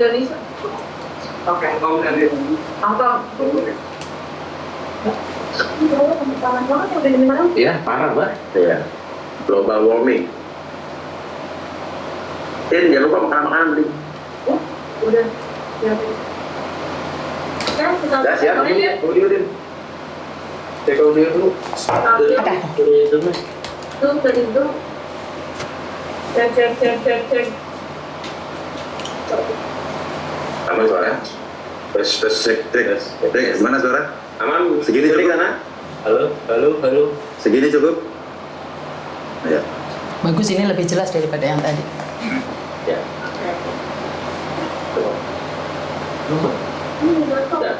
Indonesia. Oke, Hongkong dan Hongkong. Panas banget ya udah di mana? Iya, parah banget. Iya. Global warming. Jangan lupa makanan beli. Oh, udah. Ya. Sekarang kita Siap, ya. Din. Cek audio dulu. Ada. Tuh, tadi itu. Cek. Aman suara? Cek. Mana suara? Aman. Segini cukup sana? Halo. Segini cukup? Ya. Bagus, ini lebih jelas daripada yang tadi. Ya. Ya.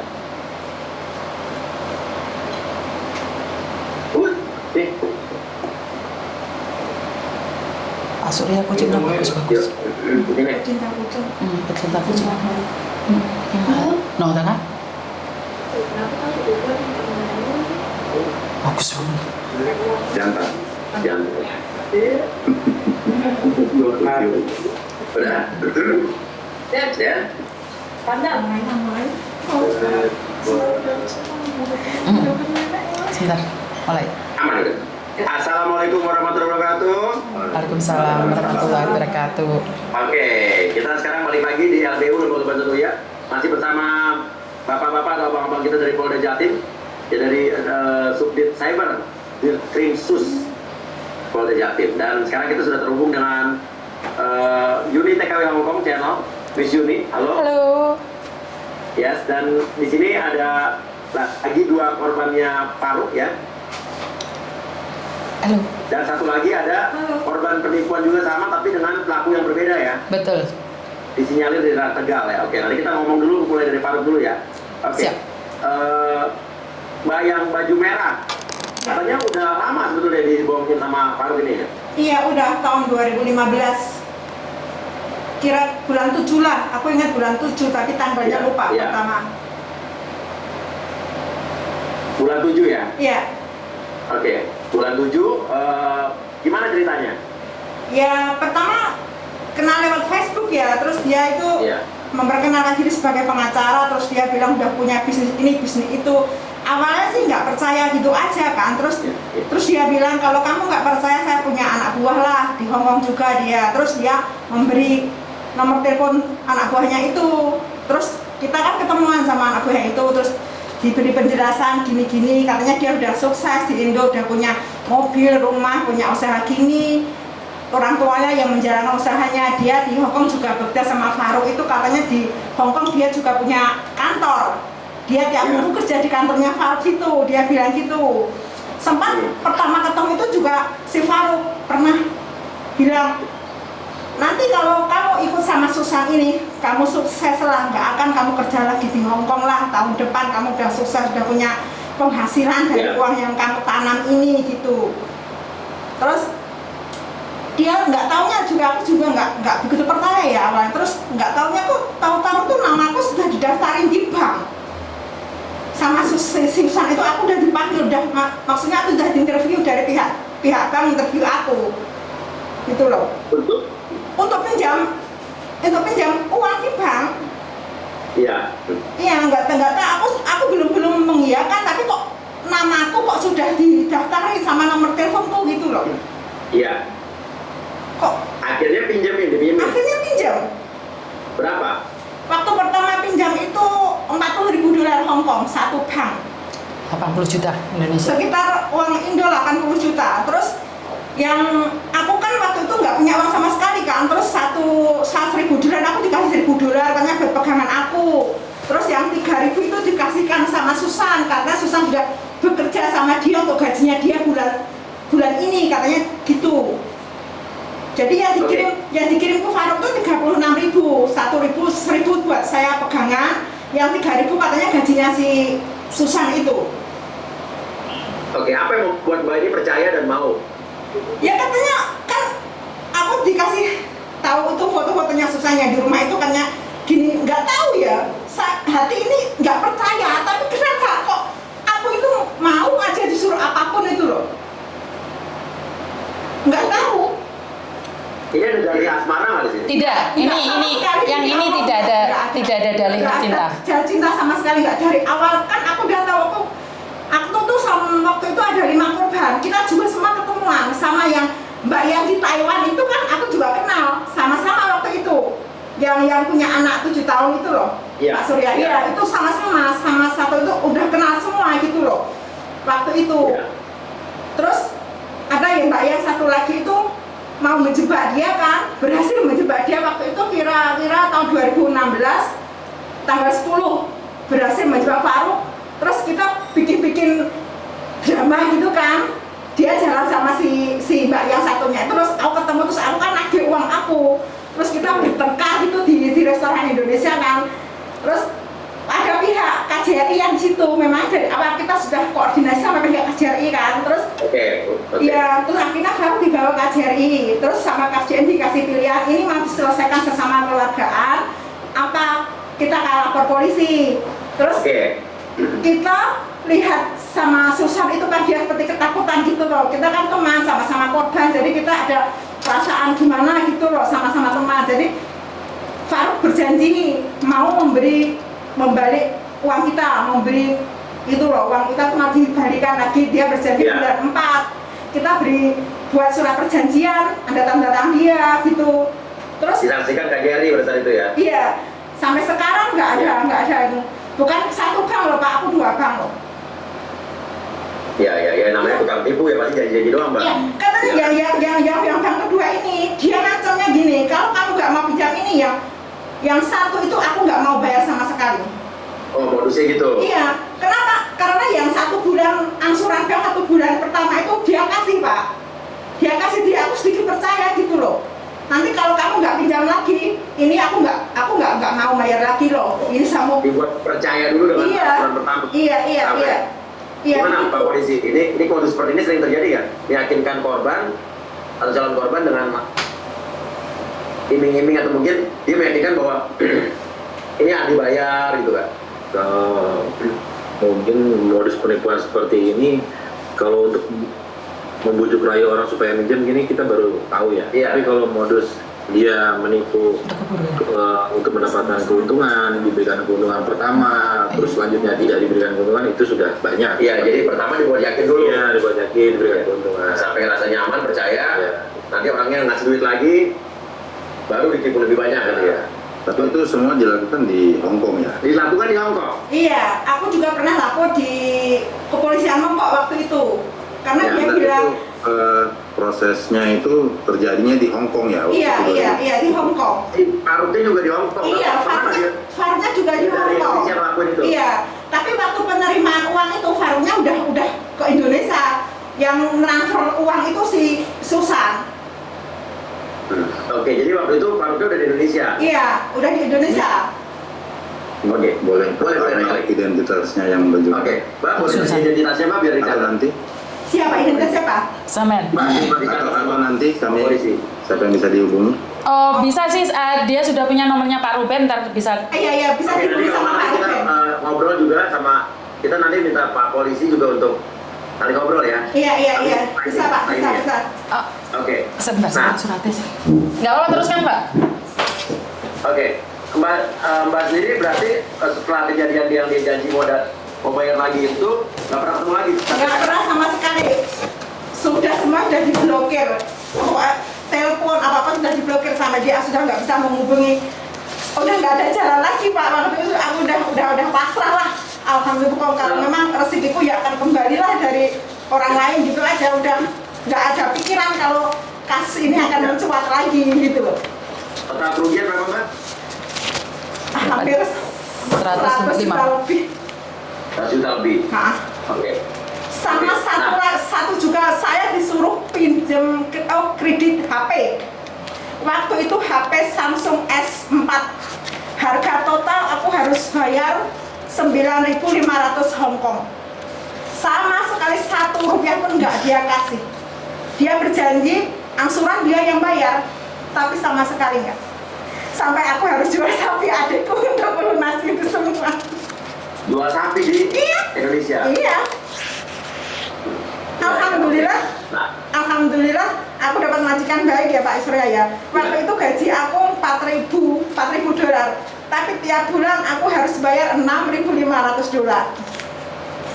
Pak Surya kucingnya bagus. Ini. Cinta kucing. Pecinta kucing. No, kan? Bagus banget. Jantan. Udah. Ya. Pandang. Sebentar, mulai. Aman udah. Assalamualaikum warahmatullahi wabarakatuh. Waalaikumsalam warahmatullahi wabarakatuh. Oke, kita sekarang balik lagi di LBU Lembaga Bantu Tuya. Masih bersama bapak-bapak atau abang-abang kita dari Polda Jatim, ya dari Subdit Cyber, Krimsus Polda Jatim. Dan sekarang kita sudah terhubung dengan Yuni TKW Hongkong Channel, Miss Yuni. Halo. Halo. Yes, dan di sini ada lagi dua korbannya Faruk ya. Halo. Dan satu lagi ada korban penipuan juga sama tapi dengan pelaku yang berbeda ya. Betul. Disinyalir dari Tegal ya. Oke, nanti kita ngomong dulu mulai dari Faruk dulu ya. Oke. Siap. Mbak yang baju merah, katanya udah lama sebetulnya dibohongin sama Faruk ini ya? Iya, udah tahun 2015. Kira bulan 7 lah, aku ingat bulan 7 tapi tanggalnya lupa pertama. Bulan 7 ya? Iya. Oke, bulan 7, gimana ceritanya? Ya, pertama kenal lewat Facebook ya, terus dia itu memperkenalkan diri sebagai pengacara, terus dia bilang udah punya bisnis ini, bisnis itu. Awalnya sih nggak percaya gitu aja kan, terus dia bilang kalau kamu nggak percaya saya punya anak buah lah di Hongkong juga dia, terus dia memberi nomor telepon anak buahnya itu, terus kita kan ketemuan sama anak buahnya itu, terus diberi penjelasan gini-gini, katanya dia udah sukses di Indo, udah punya mobil, rumah, punya usaha gini, orang tuanya yang menjalankan usahanya, dia di Hongkong juga bekerja sama Faruk itu, katanya di Hongkong dia juga punya kantor, dia tiap minggu kerja di kantornya Faruk itu, dia bilang gitu. Sempat pertama ketemu itu juga si Faruk pernah bilang, nanti kalau kamu ikut sama Susan ini, kamu sukses lah, nggak akan kamu kerja lagi di Hongkong lah, tahun depan kamu udah sukses, udah punya penghasilan dari uang yang kamu tanam ini gitu. Terus dia nggak taunya juga, aku juga nggak begitu percaya ya awalnya. Terus nggak taunya kok tahu-tahu tuh nama aku sudah didaftarin di bank sama Susan itu, aku udah dipanggil, maksudnya aku udah diinterview dari pihak bank, interview aku gitu loh. Untuk pinjam uang di bank. Iya. Iya, nggak tahu, aku belum mengiyakan, tapi kok namaku kok sudah didaftarin sama nomor teleponku gitu loh. Iya. Kok akhirnya pinjamin? Akhirnya pinjam. Berapa? Waktu pertama pinjam itu $40.000 Hongkong satu bank. 80 juta Indonesia. Sekitar uang Indo 80 juta. Terus yang aku kan waktu itu nggak punya uang sama sekali kan, terus $1.000 aku dikasih $1.000 karena buat pegangan aku. Terus yang 3.000 itu dikasihkan sama Susan karena Susan sudah bekerja sama dia untuk gajinya dia bulan ini, katanya gitu. Jadi yang dikirim ke Faruk itu 36.000, 1.000 buat saya pegangan, yang 3.000 katanya gajinya si Susan itu. Oke, apa yang membuat Mbak ini percaya dan mau? Ya katanya kan aku dikasih tahu itu foto-fotonya Susannya di rumah itu, katanya gini, nggak tahu ya, hati ini nggak percaya, tapi kenapa kok aku itu mau aja disuruh apapun itu loh, nggak tahu. Ini ada dari asmara nggak di sini? Tidak, ini yang ini tidak ada tidak ada dalih Nggak ada cinta. dalih cinta sama sekali, nggak. Dari awal kan aku udah tahu aku tuh sama waktu itu ada 5 korban. Kita juga semua ketemuan sama yang Mbak yang di Taiwan itu kan aku juga kenal, sama-sama waktu itu. Yang punya anak 7 tahun itu loh, Iya. Pak Surya. Iya. Iya, itu sama-sama satu itu udah kenal semua gitu loh. Waktu itu. Iya. Terus ada yang Mbak yang satu lagi itu mau menjebak dia kan, berhasil menjebak dia waktu itu kira-kira tahun 2016 tanggal 10 berhasil menjebak Faruk. Terus kita bikin drama gitu kan, dia jalan sama si Mbak yang satunya. Terus aku ketemu, terus aku kan nagih uang aku, terus kita bertengkar gitu di restoran Indonesia kan. Terus ada pihak KJRI yang di situ, memang dari awal kita sudah koordinasi sama pihak KJRI kan. Terus Oke. iya, terus akhirnya baru dibawa ke KJRI, terus sama KJRI dikasih pilihan, ini mau diselesaikan sesama keluargaan, apa kita lapor polisi. Terus kita lihat sama Susan itu kan dia seperti ketakutan gitu loh, kita kan teman sama-sama korban, jadi kita ada perasaan gimana gitu loh, sama-sama teman. Jadi Faruk berjanji mau membalik uang kita, memberi itu loh, uang kita cuma dibalikan lagi. Dia berjanji bulan 4 kita buat surat perjanjian, ada tanda tangan dia gitu. Terus disaksikan KJRI pada saat itu ya? Iya, sampai sekarang nggak ada itu. Bukan 1 bank loh Pak, aku 2 bank loh. Ya, namanya tukang tipu ya, pasti janji-janji doang, Mbak. Iya, katanya yang bank kedua ini, dia ngancamnya gini, kalau kamu nggak mau pinjam ini yang satu itu aku nggak mau bayar sama sekali. Oh, modusnya gitu? Iya, kenapa? Karena yang 1 bulan angsuran bank 1 bulan pertama itu dia kasih Pak. Dia kasih, dia aku sedikit percaya gitu loh. Nanti kalau kamu nggak pinjam lagi, ini aku nggak mau bayar lagi loh. Ini sama. Dibuat percaya dulu dengan aturan pertama. Iya. Gimana Pak Polisi? Ini kondisi seperti ini sering terjadi ya? Meyakinkan korban atau calon korban dengan iming-iming atau mungkin dia meyakinkan bahwa ini akan dibayar gitu kan? Mungkin modus penipuan seperti ini kalau untuk membujuk rayu orang supaya minjem gini kita baru tahu ya. Iya. Tapi kalau modus dia menipu untuk mendapatkan keuntungan, diberikan keuntungan pertama, terus selanjutnya tidak diberikan keuntungan, itu sudah banyak. Iya, jadi pertama dibuat yakin dulu. Iya, dibuat yakin, diberikan keuntungan. Sampai rasa nyaman, percaya. Iya. Nanti orangnya ngasih duit lagi, baru ditipu lebih banyak gitu ya. Tapi itu semua dilakukan di Hong Kong ya? Dilakukan di Hong Kong? Iya, aku juga pernah lapor di kepolisian Hong Kong waktu itu. Karena Ya, dia dan bilang itu, prosesnya itu terjadinya di Hong Kong ya? Iya, di Hong Kong. Faruknya juga di Hong Kong? Iya, Faruknya juga di Hong Kong. Dari ngelakuin itu? Iya, tapi waktu penerimaan uang itu Faruknya udah ke Indonesia. Yang transfer uang itu si Susan. Oke, jadi waktu itu Faruknya udah di Indonesia? Iya, udah di Indonesia. Oke, Boleh boleh. identitasnya yang betul. Oke, Mbak, boleh kasih identitasnya Mbak biar Atau dicatat. nanti, Siapa identitasnya Pak? Samen. atau nanti kami Polisi. siapa yang bisa dihubungi? Oh, bisa sih, dia sudah punya nomornya Pak Ruben, ntar bisa. Iya, bisa Oke, dihubungi nanti sama Pak kita Ruben. ngobrol juga sama, kita nanti minta Pak Polisi juga untuk tarik ngobrol ya. Iya, bisa Pak, bisa. Oh, Oke. sebentar, Nah. suratnya sih. Nggak apa-apa, teruskan Mbak. Oke, Mbak sendiri berarti setelah kejadian yang dia janji mau bayar lagi itu nggak pernah ketemu lagi? Nggak pernah sama sekali. Sudah semua sudah diblokir. Telepon apa sudah diblokir sama dia, sudah nggak bisa menghubungi. Udah nggak ada jalan lagi Pak. Waktu itu aku udah pasrah lah. Alhamdulillah kalau memang rezekiku ya akan kembali lah dari orang lain gitu aja. Udah nggak ada pikiran kalau kasus ini akan mencuat lagi gitu loh. Total kerugian berapa Mbak? Hampir 100 juta lebih. 100 juta lebih. Nah, Oke. sama Oke, satu juga saya disuruh pinjam kredit HP. Waktu itu HP Samsung S4. Harga total aku harus bayar 9.500 Hong Kong. Sama sekali 1 rupiah pun nggak dia kasih. Dia berjanji angsuran dia yang bayar, tapi sama sekali nggak. Sampai aku harus jual sapi adikku untuk melunasi itu semua. Jual sapi di Indonesia? Iya. Alhamdulillah aku dapat majikan baik ya Pak Surya ya. Waktu itu gaji aku 4.000 $4.000. tapi tiap bulan aku harus bayar $6.500.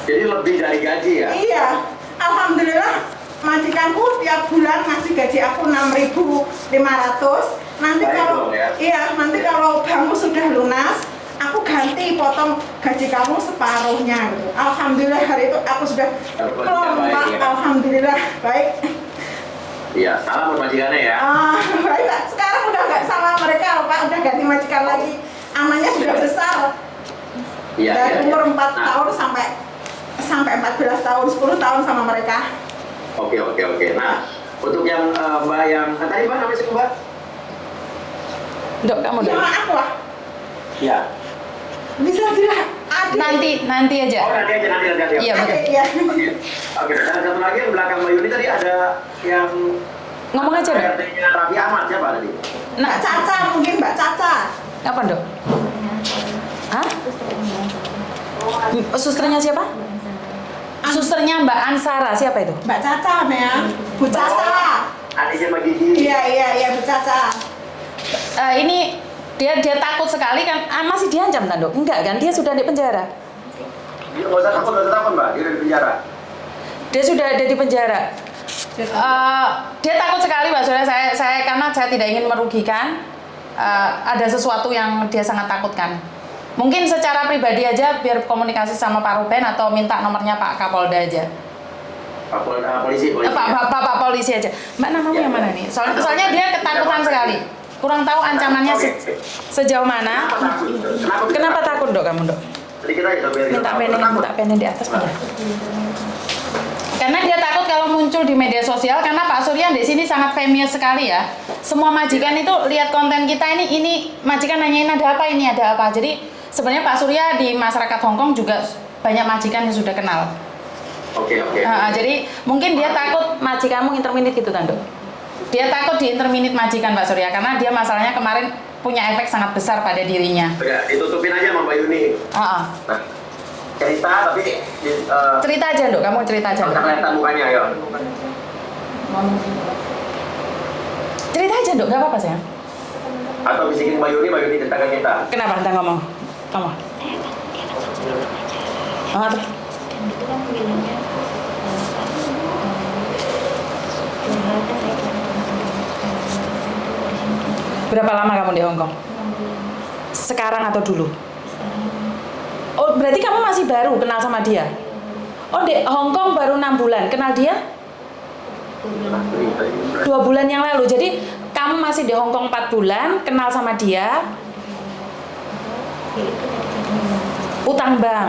Jadi lebih dari gaji ya? Iya, alhamdulillah majikanku tiap bulan ngasih gaji aku 6.500. Nanti Baik kalau dong, ya. iya, nanti kalau kamu sudah lunas, aku ganti potong gaji kamu separuhnya gitu. Alhamdulillah hari itu aku sudah kelompak, ya. alhamdulillah baik. Iya, salam buat majikannya ya. Baik, Pak. Sekarang udah nggak sama mereka, Pak. Udah ganti majikan lagi. Anaknya sudah besar. Iya, Dari iya, umur iya. 4 tahun sampai 14 tahun, 10 tahun sama mereka. Oke. Nah, untuk yang Mbak yang tadi Mbak namanya siapa Mbak? Dok, kamu dok. Sama aku lah. Iya. Bisa tidak? Adik. Nanti aja. Oh nanti aja. Iya, Oke. betul. Iya. Oke. Dan satu lagi yang belakang Mbak Yuni tadi ada yang Ngomong aja dok. RT-nya Raffi Ahmad siapa tadi? Mbak Caca, mungkin Mbak Caca. Apa dok? Hah? Susternya siapa? Susternya Mbak Ansara, siapa itu? Mbak Caca, ya. Bu Caca. Adiknya Mbak Gigi. Iya, Bu Caca. Ini dia takut sekali kan? Masih diancam kan dok? Enggak kan? Dia sudah di penjara. Nggak usah takut Mbak, dia udah di penjara. Dia sudah ada di penjara. Dia takut sekali Mbak Surya. Saya karena saya tidak ingin merugikan. Ada sesuatu yang dia sangat takutkan. Mungkin secara pribadi aja biar komunikasi sama Pak Ruben atau minta nomornya Pak Kapolda aja. Polisi. Pak polisi aja. Mbak namanya yang mana nih? Soalnya dia ketakutan sekali. Kurang tahu ancamannya sejauh mana. Kenapa takut dok kamu dok? Sedikit aja Minta pen di atas ya. Karena dia takut kalau muncul di media sosial karena Pak Surya di sini sangat famous sekali ya. Semua majikan itu lihat konten kita ini majikan nanyain ada apa. Jadi sebenarnya Pak Surya di masyarakat Hongkong juga banyak majikan yang sudah kenal. Oke. Jadi mungkin dia takut majikanmu interminit gitu kan dok. Dia takut di interminit majikan Pak Surya karena dia masalahnya kemarin punya efek sangat besar pada dirinya. Ya, ditutupin aja sama Mbak Yuni. Nah, cerita tapi Cerita aja dok, kamu cerita aja dok. kelihatan mukanya ayo. Cerita aja dok, gak apa-apa sayang. Atau bisikin Mbak Yuni ceritakan kita. Kenapa entah ngomong? Kamu. Terus. Dan itu kan bilangnya Berapa lama kamu di Hongkong? Sekarang atau dulu? Oh, berarti kamu masih baru kenal sama dia? Oh, di Hongkong baru 6 bulan. Kenal dia? 2 bulan yang lalu. Jadi, kamu masih di Hongkong 4 bulan, kenal sama dia. Utang bank.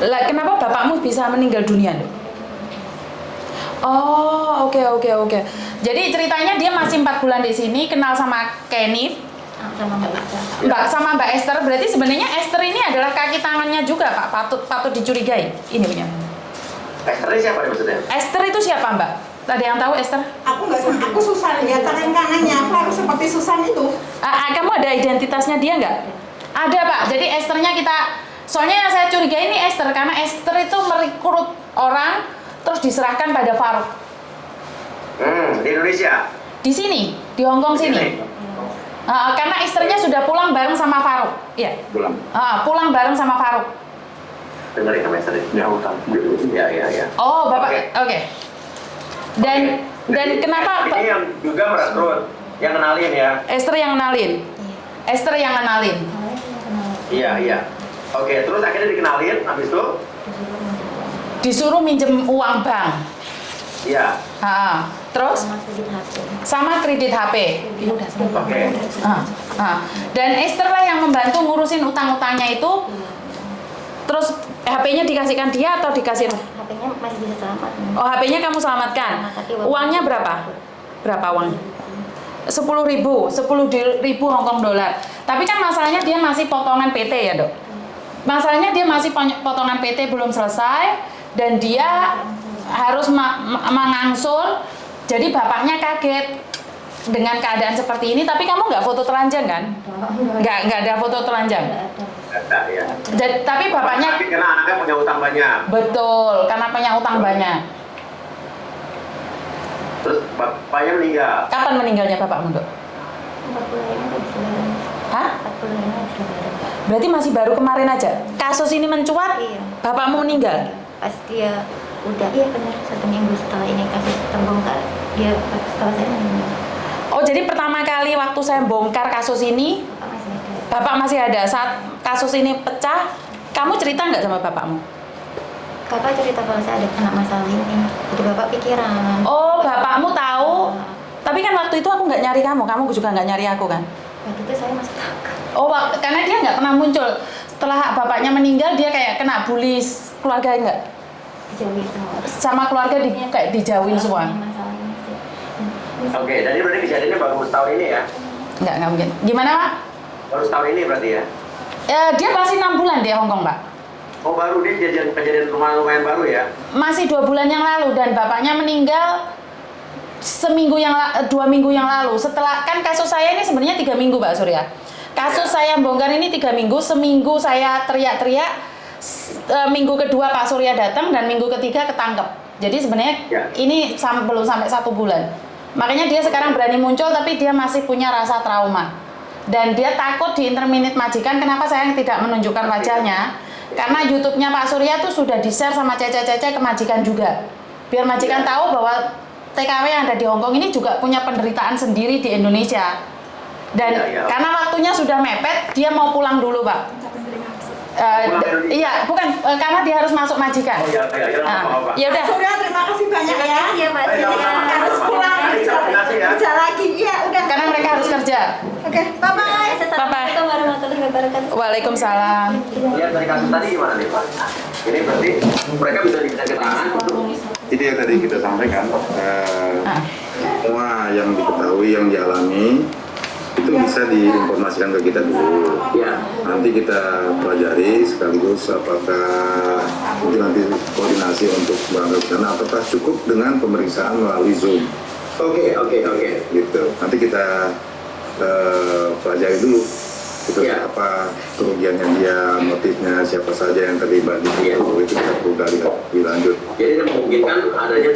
Lah, kenapa bapakmu bisa meninggal dunia, Dok? Oh, oke. Jadi ceritanya dia masih 4 bulan di sini, kenal sama Kenneth, sama Mbak Esther. Berarti sebenarnya Esther ini adalah kaki tangannya juga, Pak. Patut dicurigai. Ini punya. Esther ini siapa maksudnya? Esther itu siapa, Mbak? Ada yang tahu Esther? Aku nggak sama, aku Susan ya, tangan kanannya aku harus seperti Susan itu. Kamu ada identitasnya dia nggak? Ada Pak. Jadi Esthernya soalnya yang saya curigai ini Esther karena Esther itu merekrut orang terus diserahkan pada Faruk. Di Indonesia. Di sini, di Hongkong sini. Karena istrinya sudah pulang bareng sama Faruk. Iya. Pulang bareng sama Faruk. Dengerin nama Esther. Ya utang. Ya. Oh, Bapak. Oke. Dan kenapa ini yang juga merekrut, yang kenalin ya? Esther yang kenalin. Iya. Oke, terus akhirnya dikenalin, habis itu Disuruh minjem uang bank. Iya. Terus sama kredit HP. Oke. Dan Esther lah yang membantu ngurusin utang-utangnya itu. Terus HP-nya dikasihkan dia atau dikasih? HP-nya masih bisa selamat. Oh, HP-nya kamu selamatkan. Uangnya berapa? Berapa uangnya? 10.000 Hongkong dolar. Tapi kan masalahnya dia masih potongan PT ya, Dok. Masalahnya dia masih potongan PT belum selesai dan dia harus mengangsur. Jadi bapaknya kaget dengan keadaan seperti ini. Tapi kamu nggak foto telanjang kan? Nggak ada foto telanjang. Ya. Tapi bapaknya. Karena anaknya punya utang banyak. Betul, karena punya utang banyak. Terus bapaknya meninggal. Kapan meninggalnya bapakmu, Dok? 4 bulan ini habis lebaran. Hah? 4 bulan ini habis lebaran. Berarti masih baru kemarin aja. Kasus ini mencuat, Iya. bapakmu meninggal. Pas dia udah, iya benar, 1 minggu setelah ini kasus terbongkar, dia bapak saya meninggal. Oh, jadi pertama kali waktu saya bongkar kasus ini, Bapak masih ada. bapak masih ada. Saat kasus ini pecah, kamu cerita nggak sama bapakmu? Kakak cerita kalau saya ada kena masalah ini. Jadi bapak pikiran. Oh, bapakmu tahu. Tapi kan waktu itu aku nggak nyari kamu juga nggak nyari aku kan? Waktu itu saya masih takut. Oh, karena dia nggak pernah muncul. Setelah bapaknya meninggal, dia kayak kena bully keluarga nggak? Dijauhi semua. Sama keluarga kayak dijauhin semua? Masalah ini sih. Oke, jadi berarti kejadiannya baru setahun ini ya? Nggak mungkin. Gimana, Pak? Baru setahun ini berarti ya? Dia masih 6 bulan di Hong Kong, Pak. Oh baru dia kejadian lumayan baru ya? Masih 2 bulan yang lalu dan bapaknya meninggal 2 minggu yang lalu. Setelah kan kasus saya ini sebenarnya 3 minggu, Pak Surya. Kasus saya bongkar ini 3 minggu. Seminggu saya teriak-teriak. Minggu kedua Pak Surya datang dan minggu ketiga ketangkep. Jadi sebenarnya ini belum sampai 1 bulan. Makanya dia sekarang berani muncul, tapi dia masih punya rasa trauma. Dan dia takut di interminate majikan. Kenapa saya tidak menunjukkan wajahnya? Karena YouTube-nya Pak Surya tuh sudah di-share sama Cece-Cece ke majikan juga. Biar majikan tahu bahwa TKW yang ada di Hong Kong ini juga punya penderitaan sendiri di Indonesia. Dan karena waktunya sudah mepet, dia mau pulang dulu, Pak. Iya, bukan karena dia harus masuk majikan. Oh iya, Ya udah. Surya, terima kasih banyak ya. Iya, Pak Surya. Harus pulang kerja lagi. Iya, udah. Karena mereka harus kerja. Oke, bye-bye. Assalamualaikum warahmatullahi wabarakatuh. Waalaikumsalam. Lihat dari kasus tadi gimana nih Pak? Ini berarti mereka bisa ditahan untuk Jadi yang tadi kita sampaikan, semua yang diketahui, yang dialami, itu bisa diinformasikan ke kita dulu. ya. Nanti kita pelajari sekaligus apakah mungkin nanti koordinasi untuk berangkat ke sana, apakah cukup dengan pemeriksaan melalui Zoom. Oke. Gitu. Nanti kita pelajari dulu itu apa kerugiannya dia, motifnya, siapa saja yang terlibat di situ. Itu kita perlu gali lebih lanjut. Jadi ini memungkinkan adanya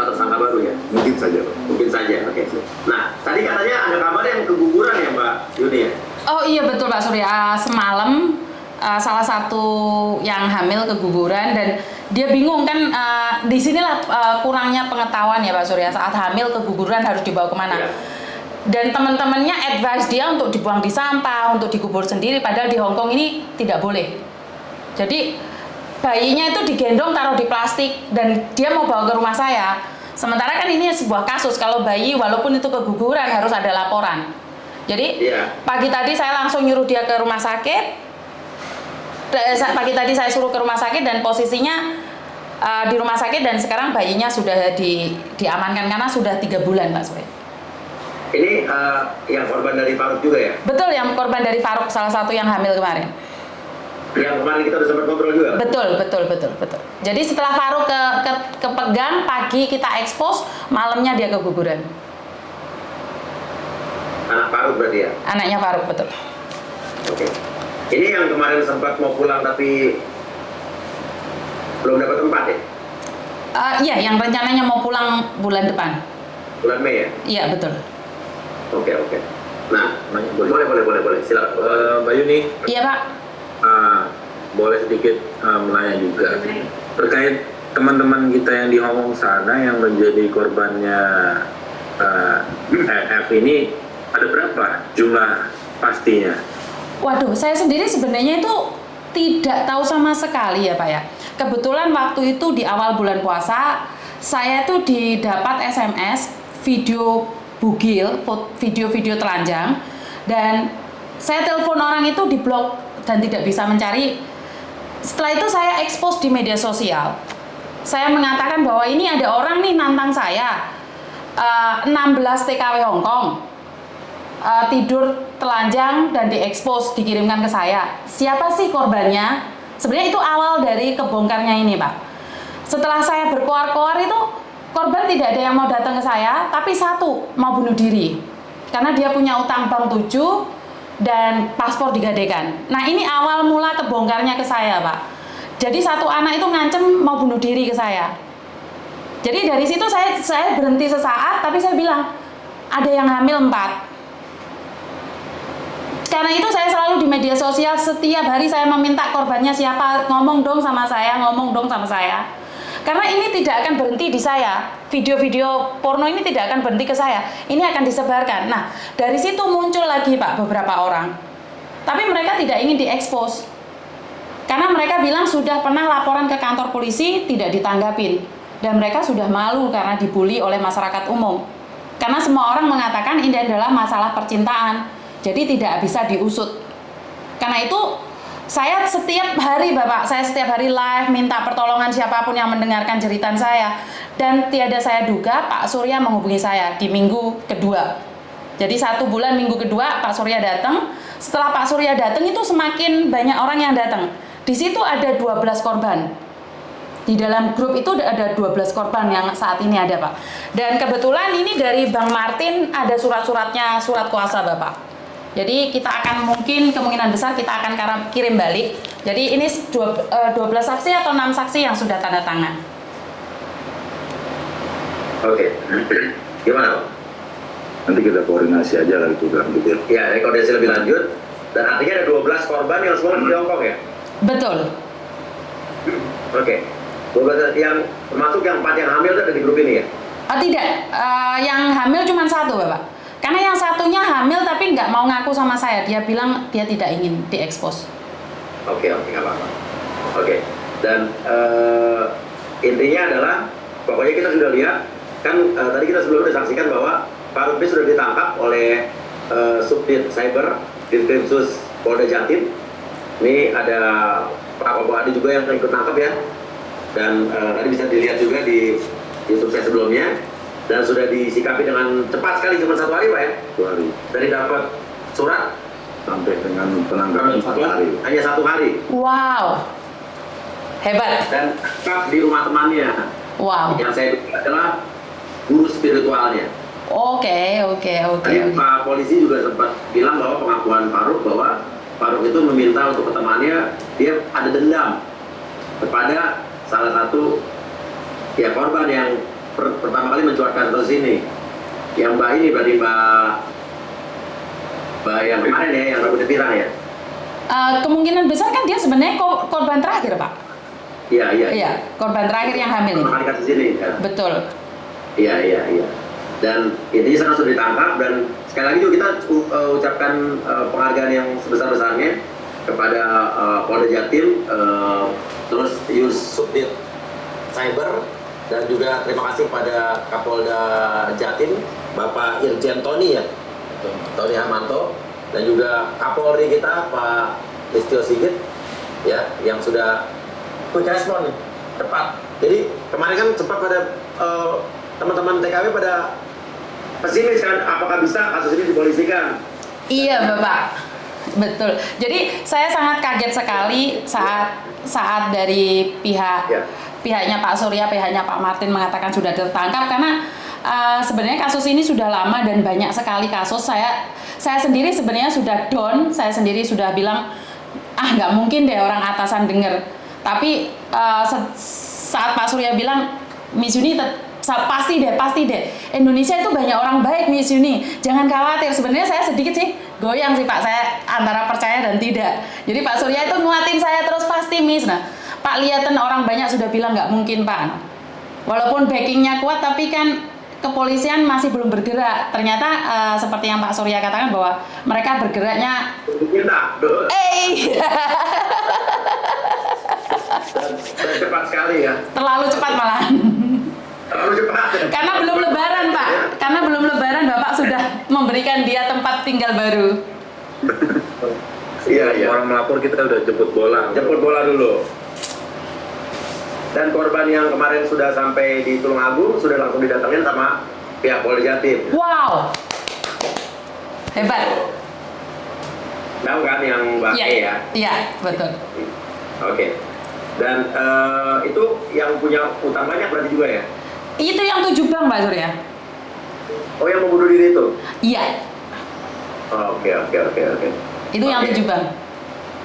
tersangka baru ya? Mungkin saja, Pak. Mungkin saja, oke. Nah, tadi katanya ada kabar yang keguguran ya Mbak Yuni ya? Oh iya betul Pak Surya. Semalam salah satu yang hamil keguguran dan dia bingung kan. Disinilah kurangnya pengetahuan ya Pak Surya. Saat hamil keguguran harus dibawa kemana? Ya. Dan teman-temannya advice dia untuk dibuang di sampah, untuk dikubur sendiri. Padahal di Hong Kong ini tidak boleh. Jadi bayinya itu digendong taruh di plastik dan dia mau bawa ke rumah saya. Sementara kan ini sebuah kasus, kalau bayi walaupun itu keguguran harus ada laporan. Jadi pagi tadi saya langsung nyuruh dia ke rumah sakit. Pagi tadi saya suruh ke rumah sakit dan posisinya di rumah sakit dan sekarang bayinya sudah diamankan karena sudah 3 bulan Pak Surya. Ini yang korban dari Faruk juga ya? Betul, yang korban dari Faruk, salah satu yang hamil kemarin. Yang kemarin kita udah sempat ngobrol juga? Betul. Jadi setelah Faruk kepegang, pagi kita expose, malamnya dia keguguran. Anak Faruk berarti ya? Anaknya Faruk, betul. Oke. Ini yang kemarin sempat mau pulang tapi belum dapat tempat ya? Iya, yang rencananya mau pulang bulan depan. Bulan Mei ya? Iya, betul. Oke. Nah, boleh. Silakan. Mbak Yuni, Iya, Pak. boleh sedikit menanya juga terkait teman-teman kita yang di Hong Kong sana yang menjadi korbannya EF ini, ada berapa jumlah pastinya? Waduh, saya sendiri sebenarnya itu tidak tahu sama sekali ya Pak ya. Kebetulan waktu itu di awal bulan puasa, saya tuh didapat SMS video bugil, video-video telanjang, dan saya telepon orang itu di blok dan tidak bisa mencari. Setelah itu saya expose di media sosial. Saya mengatakan bahwa ini ada orang nih nantang saya, 16 TKW Hong Kong, tidur telanjang dan diekspos, dikirimkan ke saya. Siapa sih korbannya? Sebenarnya itu awal dari kebongkarnya ini Pak. Setelah saya berkoar-koar itu, korban tidak ada yang mau datang ke saya, tapi satu mau bunuh diri karena dia punya utang bank 7 dan paspor digadaikan. Nah ini awal mula kebongkarnya ke saya Pak. Jadi satu anak itu ngancem mau bunuh diri ke saya. Jadi dari situ saya berhenti sesaat, tapi saya bilang ada yang hamil 4. Karena itu saya selalu di media sosial, setiap hari saya meminta korbannya siapa, ngomong dong sama saya. Karena ini tidak akan berhenti di saya. Video-video porno ini tidak akan berhenti ke saya. Ini akan disebarkan. Nah, dari situ muncul lagi Pak beberapa orang. Tapi mereka tidak ingin diekspos. Karena mereka bilang sudah pernah laporan ke kantor polisi, tidak ditanggapin. Dan mereka sudah malu karena dibully oleh masyarakat umum. Karena semua orang mengatakan ini adalah masalah percintaan. Jadi tidak bisa diusut. Karena itu saya setiap hari Bapak, saya setiap hari live minta pertolongan siapapun yang mendengarkan jeritan saya. Dan tiada saya duga Pak Surya menghubungi saya di minggu kedua. Jadi 1 bulan minggu kedua Pak Surya datang. Setelah Pak Surya datang itu semakin banyak orang yang datang. Di situ ada 12 korban. Di dalam grup itu ada 12 korban yang saat ini ada Pak. Dan kebetulan ini dari Bang Martin ada surat-suratnya, surat kuasa Bapak. Jadi kita akan kemungkinan besar kita akan kirim balik. Jadi ini 12 saksi atau 6 saksi yang sudah tanda tangan. Oke. Gimana Pak? Nanti kita koordinasi aja lah itu dalam detail. Ya, koordinasi lebih lanjut. Dan artinya ada 12 korban yang semua di Hongkong ya? Betul. Oke. 12 yang termasuk yang 4 yang hamil itu ada di grup ini ya? Tidak, yang hamil cuma 1 Bapak. Karena yang satunya hamil tapi nggak mau ngaku sama saya. Dia bilang dia tidak ingin diekspos. Oke, nggak apa-apa. Oke. Dan intinya adalah pokoknya kita sudah lihat kan tadi kita sebelumnya saksikan bahwa Pak Lutfi sudah ditangkap oleh Subdit Cyber di Krimsus Polda Jatim. Ini ada Pak Kobo Adi juga yang ikut tangkap ya. Dan tadi bisa dilihat juga di YouTube saya sebelumnya. Dan sudah disikapi dengan cepat sekali, cuma 1 hari Pak ya? 1 hari. Dari dapat surat Sampai dengan penangkapan 1 hari. hanya 1 hari. Wow, hebat. Dan tetap di rumah temannya. Wow. Yang saya duga adalah guru spiritualnya. Oke. Tadi Pak polisi juga sempat bilang bahwa pengakuan Faruk bahwa Faruk itu meminta untuk ke temannya, dia ada dendam kepada salah satu ya korban yang pertama kali mencuatkan kasus ini. Yang Mbak ini berarti Mbak yang kemarin ya, yang rambutnya pirang ya? Kemungkinan besar kan dia sebenarnya korban terakhir Pak. Iya, korban terakhir yang hamil ini. pertama kali kasus ini ya. Betul. Iya. Dan intinya sekarang sudah ditangkap dan sekali lagi juga kita ucapkan penghargaan yang sebesar-besarnya kepada Polda Jatim, terus Subdit Cyber, dan juga terima kasih pada Kapolda Jatim, Bapak Irjen Tony ya, Tony Harmanto, dan juga Kapolri kita Pak Listio Sigit ya, yang sudah quick respon nih, cepat. Jadi kemarin kan sempat pada teman-teman TKW pada pesimis kan, apakah bisa kasus ini dipolisikan? Iya Bapak, betul. Jadi saya sangat kaget sekali saat dari pihaknya Pak Surya, pihaknya Pak Martin mengatakan sudah tertangkap, karena sebenarnya kasus ini sudah lama dan banyak sekali kasus. Saya sendiri sebenarnya sudah down, saya sendiri sudah bilang nggak mungkin deh orang atasan dengar. Tapi saat Pak Surya bilang Miss Yuni pasti deh Indonesia itu banyak orang baik Miss Yuni, jangan khawatir. Sebenarnya saya sedikit sih goyang sih Pak, saya antara percaya dan tidak. Jadi Pak Surya itu nguatin saya terus, pasti Miss. Nah Pak, lihatan orang banyak sudah bilang nggak mungkin Pak. Walaupun backingnya kuat, tapi kan kepolisian masih belum bergerak. Ternyata seperti yang Pak Surya katakan bahwa mereka bergeraknya dan cepat sekali ya. Terlalu cepat malah. Terlalu cepat. Karena belum lebaran Pak. Karena belum lebaran Bapak sudah memberikan dia tempat tinggal baru. Iya. Orang melapor kita udah jemput bola. Jemput bola dulu. Dan korban yang kemarin sudah sampai di Tulungagung sudah langsung didatangin sama pihak Polda Jatim. Wow, hebat. Tahu kan yang Mbak E ya? Iya, betul. Oke. Dan itu yang punya utang banyak berarti juga ya? Itu yang 7 bank Pak Surya. Oh, yang membunuh diri itu? Iya. Oke. Itu yang 7 bank.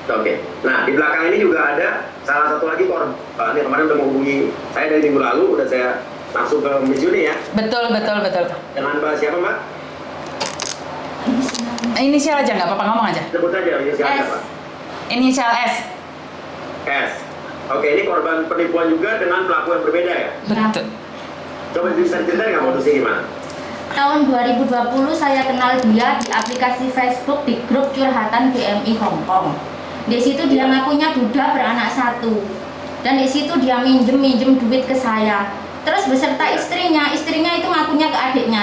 Oke. Nah, di belakang ini juga ada salah satu lagi korban yang kemarin udah menghubungi saya dari minggu lalu, udah saya langsung ke Miss Juni ya. Betul. Dengan Mbak siapa Mbak? Inisial aja nggak apa-apa, ngomong aja. Sebut aja inisialnya S. Pak. Inisial S. S. Oke, ini korban penipuan juga dengan pelaku yang berbeda ya? Betul. Coba bisa ceritain nggak modusnya gimana? Tahun 2020 saya kenal dia di aplikasi Facebook di grup curhatan BMI Hongkong. Di situ dia ngakunya duda beranak 1. Dan di situ dia minjem duit ke saya. Terus beserta istrinya itu ngakunya ke adiknya.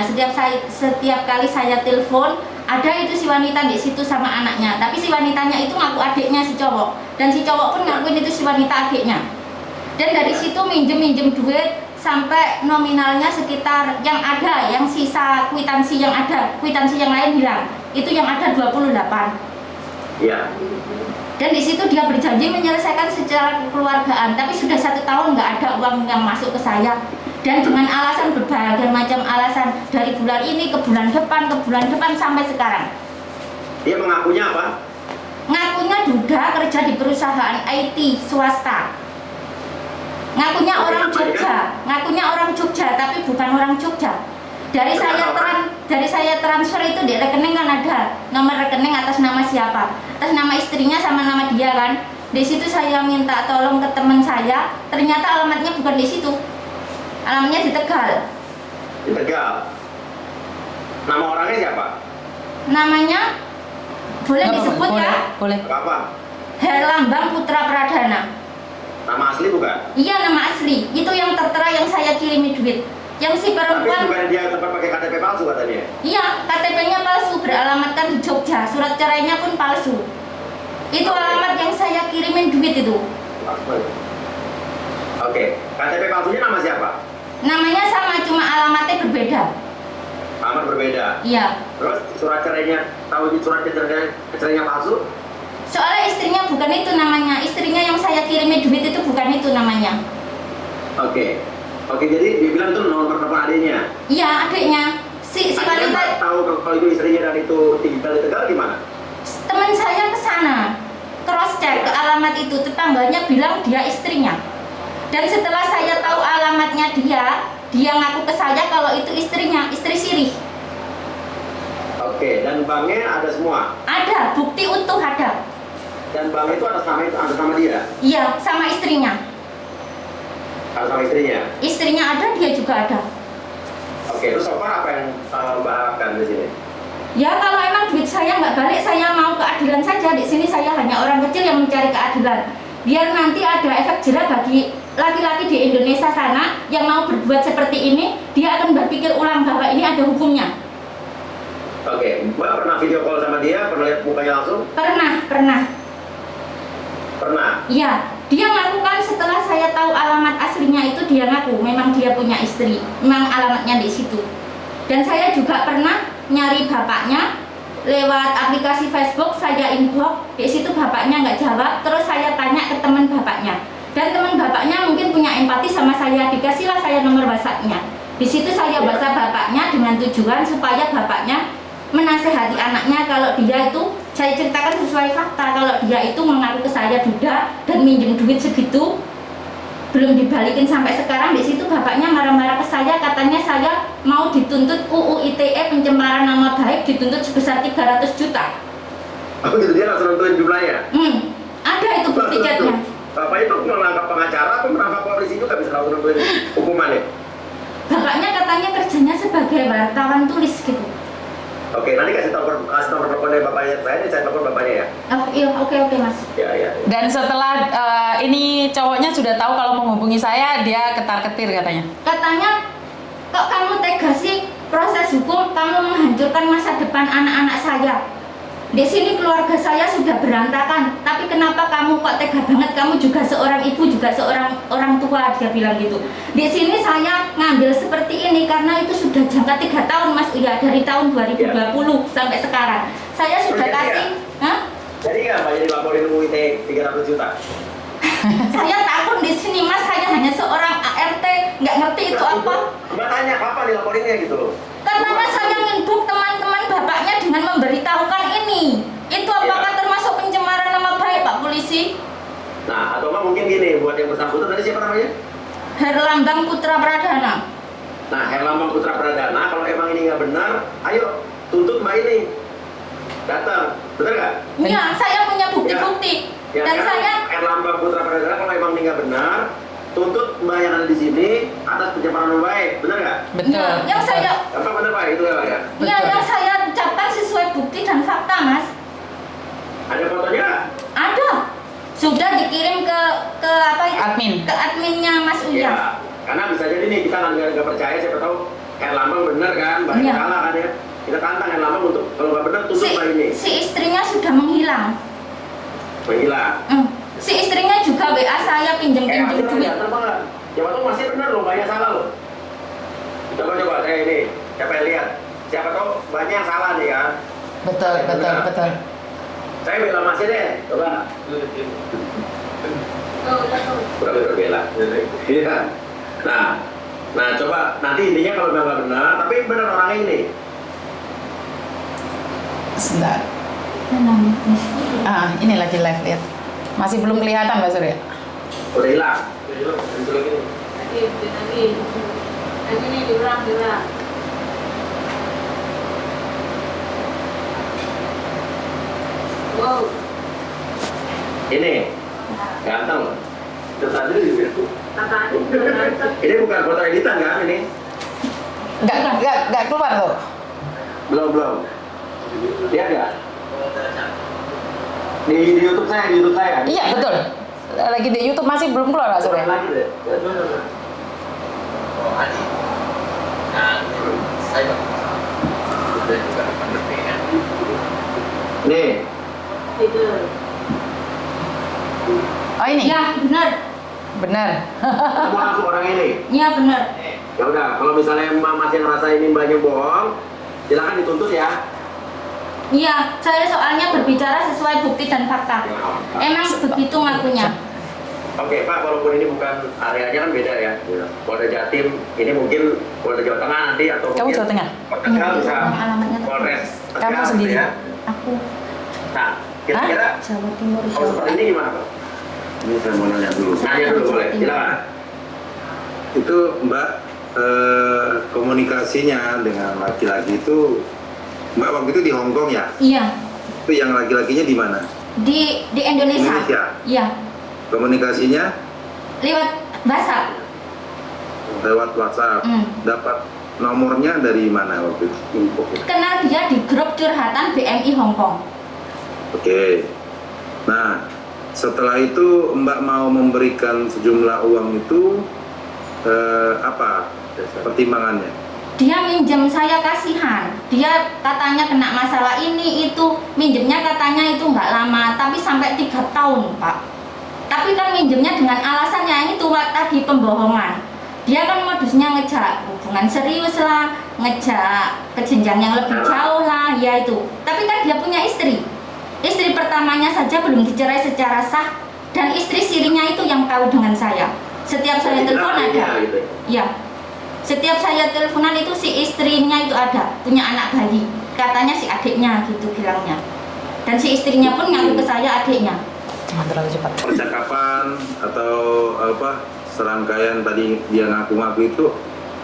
Setiap kali saya telepon, ada itu si wanita di situ sama anaknya. Tapi si wanitanya itu ngaku adiknya si cowok. Dan si cowok pun ngakuin itu si wanita adiknya. Dan dari situ minjem duit sampai nominalnya sekitar yang ada, yang sisa kwitansi yang ada, kwitansi yang lain hilang. Itu yang ada 28. Iya. Dan di situ dia berjanji menyelesaikan secara kekeluargaan, tapi sudah 1 tahun nggak ada uang yang masuk ke saya. Dan dengan alasan berbagai macam alasan, dari bulan ini ke bulan depan sampai sekarang. Dia mengakunya apa? Ngakunya duda kerja di perusahaan IT swasta. Ngakunya orang Jogja, tapi bukan orang Jogja. Dari saya transfer itu di rekening kan ada nomor rekening atas nama siapa, atas nama istrinya sama nama dia kan. Di situ saya minta tolong ke teman saya, ternyata alamatnya bukan di situ, alamatnya di Tegal. Di Tegal. Nama orangnya siapa? Namanya boleh disebut ya? Boleh. Apa? Herlambang Putra Pradana. Nama asli bukan? Iya, nama asli. Itu yang tertera yang saya kirimi duit. Yang si Tapi perempuan. bukan dia tempat pakai KTP palsu katanya. Iya, KTP-nya palsu, beralamatkan di Jogja, surat cerainya pun palsu. Itu alamat yang saya kirimin duit itu. Oke, KTP palsunya nama siapa? Namanya sama, cuma alamatnya berbeda. Alamat berbeda. Iya. Terus surat cerainya, tahu surat cerainya palsu? Soalnya istrinya bukan itu namanya. Istrinya yang saya kirimin duit itu bukan itu namanya. Oke, jadi dia bilang itu nomor telepon adiknya. Iya, adiknya. Si Adiknya wanita. tahu kalau itu istrinya dan itu tinggal di Tegal gimana? Teman saya ke sana, cross check ke alamat itu, tetangganya bilang dia istrinya. Dan setelah saya tahu alamatnya dia ngaku ke saya kalau itu istrinya, istri sirih. Oke, dan banknya ada semua. Ada, bukti utuh ada. Dan bank itu atas nama dia. Iya, sama istrinya. Atas nama istrinya. Istrinya ada, dia juga ada. Oke, terus so far apa yang Mbak harapkan di sini? Ya kalau emang duit saya nggak balik, saya mau keadilan saja. Di sini saya hanya orang kecil yang mencari keadilan. Biar nanti ada efek jerah bagi laki-laki di Indonesia sana yang mau berbuat seperti ini, dia akan berpikir ulang bahwa ini ada hukumnya. Oke, Mbak pernah video call sama dia? Pernah lihat mukanya langsung? Pernah. Iya, dia ngakukan setelah saya tahu alamat aslinya itu, dia ngaku memang dia punya istri, memang alamatnya di situ. Dan saya juga pernah nyari bapaknya lewat aplikasi Facebook, saya inbox, di situ bapaknya nggak jawab, terus saya tanya ke teman bapaknya. Dan teman bapaknya mungkin punya empati sama saya, dikasihlah saya nomor WhatsApp-nya. Di situ saya baca bapaknya dengan tujuan supaya bapaknya menasehati anaknya kalau dia itu, saya ceritakan sesuai fakta, kalau dia itu mengaku ke saya duda dan minjem duit segitu belum dibalikin sampai sekarang. Di situ bapaknya marah-marah ke saya, katanya saya mau dituntut UU ITE pencemaran nama baik, dituntut sebesar 300 juta. Oh gitu, dia langsung nentuin jumlahnya? Ada itu bukti chatnya. Bapak itu menangkap pengacara atau menangkap polisi juga bisa langsung nentuin hukumannya? Bapaknya katanya kerjanya sebagai wartawan tulis gitu. Oke, nanti kasih nomor teleponnya bapaknya saya telepon bapaknya ya. Oh iya, oke mas. Ya. Dan setelah ini cowoknya sudah tahu kalau menghubungi saya, dia ketar-ketir katanya. Katanya, kok kamu tega sih proses hukum, kamu menghancurkan masa depan anak-anak saya. Di sini keluarga saya sudah berantakan, tapi kenapa kamu kok tega banget? Kamu juga seorang ibu, juga seorang orang tua, dia bilang gitu. Di sini saya ngambil seperti ini karena itu sudah jangka 3 tahun mas Uya, dari tahun 2020 sampai sekarang. Saya sudah kasih, Jadi nggak Mbak jadi laporin UU ITE 300 juta? Saya takut di sini mas, saya hanya seorang ART, nggak ngerti itu apa. Mbak tanya kapan dilaporinnya gitu loh? Karena saya nginbuk teman-teman bapaknya dengan memberitahukan ini. Itu apakah termasuk pencemaran nama baik Pak Polisi? Nah, atau nggak mungkin gini, buat yang bersangkutan tadi siapa namanya? Herlambang Putra Pradana. Nah, Herlambang Putra Pradana, kalau emang ini nggak benar, ayo tuntut Mbak ini. Datang, benar nggak? Iya, saya punya bukti-bukti. Ya, Dan kan? saya Herlambang Putra Pradana, kalau emang ini nggak benar, tuntut Mbak yang ada di sini atas pencemaran nama baik, benar nggak? Betul. Iya, yang saya Apa benar Pak? Itu ya? Iya, Betul. yang saya ucapkan sesuai bukti dan fakta, Mas. Ada fotonya nggak? Ada. Sudah dikirim ke apa itu? Admin. Ke adminnya Mas Uya. Ya, karena bisa jadi nih kita nggak percaya, siapa tahu Herlambang benar kan, Mbak Iya. salah kan ya. Kita tantang Herlambang untuk kalau nggak benar tuntut Mbak ini. Si istrinya sudah menghilang. Menghilang. Si istrinya juga WA saya pinjem-pinjem Masih duit. benar Pak. Siapa tahu masih benar loh, Mbaknya salah loh. Coba saya ini, siapa yang lihat? Siapa tahu Mbaknya yang salah nih kan. Betul, betul, betul. Saya bela masih deh, coba. Udah bela. Iya. Nah coba nanti intinya kalau nggak benar, tapi benar orang ini. Sebentar. Ini lagi live, lihat. Masih belum kelihatan Mbak Surya. Udah hilang. Ini diulang. Wow. Ini ganteng loh. Tadi Kakak ini bukan foto editan kan ini? Nggak keluar tuh. Belum. Lihat nggak? Di YouTube saya. Iya, betul. Lagi di YouTube masih belum keluar Mbak Surya. Lagi deh. Nih, itu. Oh ini? Ya, benar. Benar. kamu langsung orang ini. Iya, benar. Ya udah, kalau misalnya Mbak masih ngerasa ini Mbaknya bohong, silakan dituntut ya. Iya, saya soalnya berbicara sesuai bukti dan fakta. Emang begitu ngakunya. Oke Pak, walaupun ini bukan areanya kan beda ya. Polda Jatim, ini mungkin Polda Jawa Tengah nanti atau Kamu mungkin Jawa Tengah? Polda Tegal bisa Alamatnya Polres Kamu Tegal sendiri? ya. Aku Nah, kira-kira Jawa Timur. kalau seperti ini gimana Pak? Ini saya mau nanya dulu. Nanya dulu boleh, silakan. Itu Mbak, komunikasinya dengan laki-laki itu, Mbak waktu itu di Hong Kong ya? Iya, Itu yang laki-lakinya di mana? di Indonesia. Indonesia? Iya, Komunikasinya lewat WhatsApp. lewat WhatsApp. Dapat nomornya dari mana waktu itu? Info. Kenal dia di grup curhatan BMI Hong Kong. Oke. Nah, setelah itu Mbak mau memberikan sejumlah uang itu apa pertimbangannya? Dia minjem saya kasihan. Dia katanya kena masalah ini itu, minjemnya katanya itu nggak lama, tapi sampai 3 tahun, Pak. Tapi kan minjemnya dengan alasan yang itu tadi pembohongan. Dia kan modusnya ngejak hubungan serius lah, ngejak ke jenjang yang lebih jauh lah, ya itu. Tapi kan dia punya istri. Istri pertamanya saja belum dicerai secara sah, dan istri sirinya itu yang tahu dengan saya. Setiap saya telepon ada. Ya. Setiap saya teleponan itu si istrinya itu ada, punya anak bayi. Katanya si adiknya gitu bilangnya. Dan si istrinya pun ngaku ke saya adiknya. Jangan terlalu cepat. Percakapan atau apa serangkaian tadi dia ngaku-ngaku itu